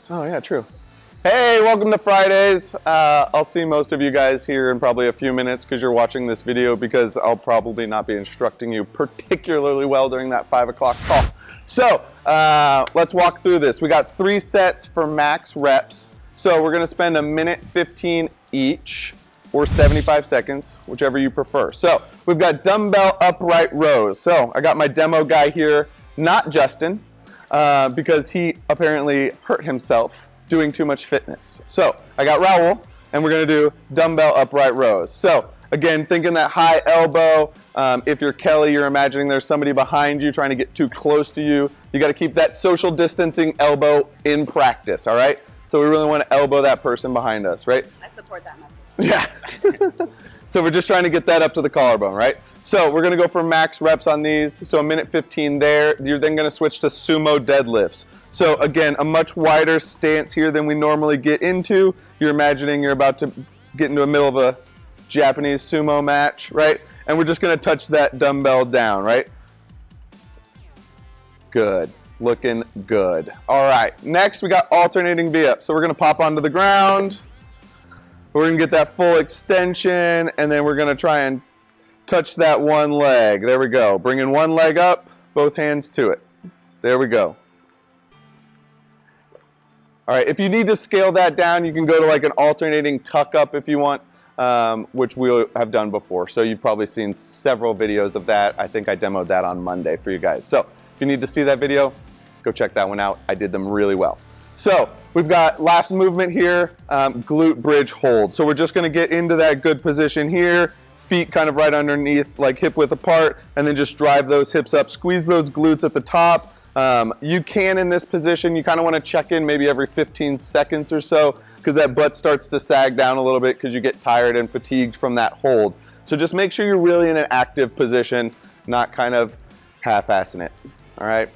Oh, yeah, true. Hey, welcome to Fridays. I'll see most of you guys here in probably a few minutes because you're watching this video, because I'll probably not be instructing you particularly well during that 5 o'clock call. So let's walk through this. We got 3 sets for max reps. So we're going to spend 1:15 each, or 75 seconds, whichever you prefer. So we've got dumbbell upright rows. So I got my demo guy here, not Justin, because he apparently hurt himself doing too much fitness. So I got Raul, and we're gonna do dumbbell upright rows. So again, thinking that high elbow. If you're Kelly, you're imagining there's somebody behind you trying to get too close to you. You gotta keep that social distancing elbow in practice, all right? So we really wanna elbow that person behind us, right? I support that method. Yeah. So we're just trying to get that up to the collarbone, right? So we're gonna go for max reps on these. So 1:15 there. You're then gonna switch to sumo deadlifts. So again, a much wider stance here than we normally get into. You're imagining you're about to get into the middle of a Japanese sumo match, right? And we're just gonna touch that dumbbell down, right? Good, looking good. All right, next we got alternating V-ups. So we're gonna pop onto the ground. We're gonna get that full extension, and then we're gonna try and touch that one leg. There we go. Bringing one leg up, both hands to it. There we go. All right, if you need to scale that down, you can go to like an alternating tuck up if you want, which we have done before. So you've probably seen several videos of that. I think I demoed that on Monday for you guys. So if you need to see that video, go check that one out. I did them really well. So we've got last movement here, glute bridge hold. So we're just gonna get into that good position here, feet kind of right underneath, like hip width apart, and then just drive those hips up, squeeze those glutes at the top. You can, in this position, you kind of want to check in maybe every 15 seconds or so, because that butt starts to sag down a little bit because you get tired and fatigued from that hold. So just make sure you're really in an active position, not kind of half-assing it, all right?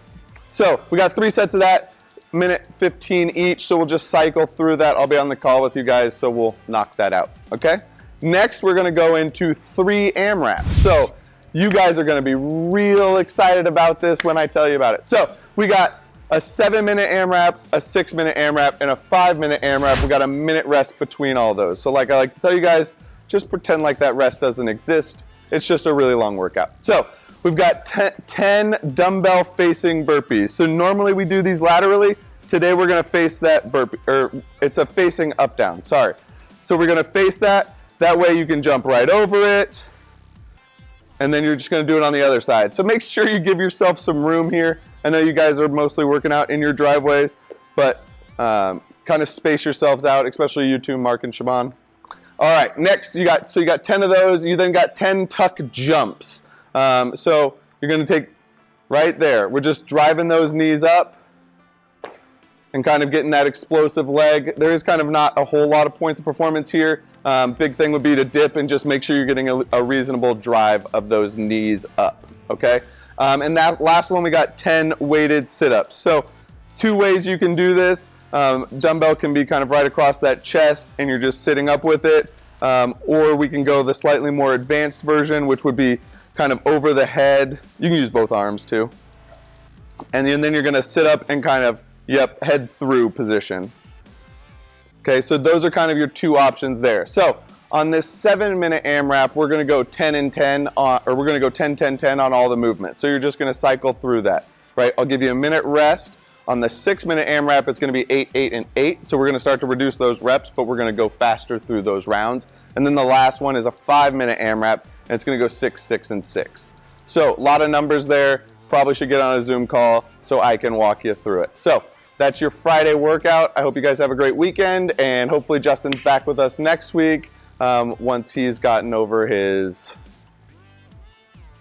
So we got 3 sets of that, 1:15 each, so we'll just cycle through that. I'll be on the call with you guys, so we'll knock that out, okay? Next, we're gonna go into 3 AMRAPs. So you guys are gonna be real excited about this when I tell you about it. So we got a 7-minute AMRAP, a 6-minute AMRAP, and a 5-minute AMRAP. We got a minute rest between all those. So like I like to tell you guys, just pretend like that rest doesn't exist. It's just a really long workout. So we've got 10 dumbbell facing burpees. So normally we do these laterally. Today we're gonna face that burpee, or it's a facing up down, sorry. So we're gonna face that. That way you can jump right over it. And then you're just gonna do it on the other side. So make sure you give yourself some room here. I know you guys are mostly working out in your driveways, but kind of space yourselves out, especially you two, Mark and Shaban. All right, next you got 10 of those. You then got 10 tuck jumps. So you're gonna take right there. We're just driving those knees up and kind of getting that explosive leg. There is kind of not a whole lot of points of performance here. Big thing would be to dip and just make sure you're getting a reasonable drive of those knees up, okay? And that last one, we got 10 weighted sit-ups. So 2 ways you can do this. Dumbbell can be kind of right across that chest and you're just sitting up with it. Or we can go the slightly more advanced version, which would be kind of over the head. You can use both arms too. And then you're gonna sit up and kind of, head through position. Okay, so those are kind of your 2 options there. So on this 7-minute AMRAP, we're gonna go 10 and 10, or we're gonna go 10, 10, 10 on all the movements. So you're just gonna cycle through that, right? I'll give you a minute rest. On the 6-minute AMRAP, it's gonna be 8, 8, and 8. So we're gonna start to reduce those reps, but we're gonna go faster through those rounds. And then the last one is a 5-minute AMRAP, and it's gonna go 6, 6, and 6. So a lot of numbers there. Probably should get on a Zoom call so I can walk you through it. So that's your Friday workout. I hope you guys have a great weekend, and hopefully Justin's back with us next week once he's gotten over his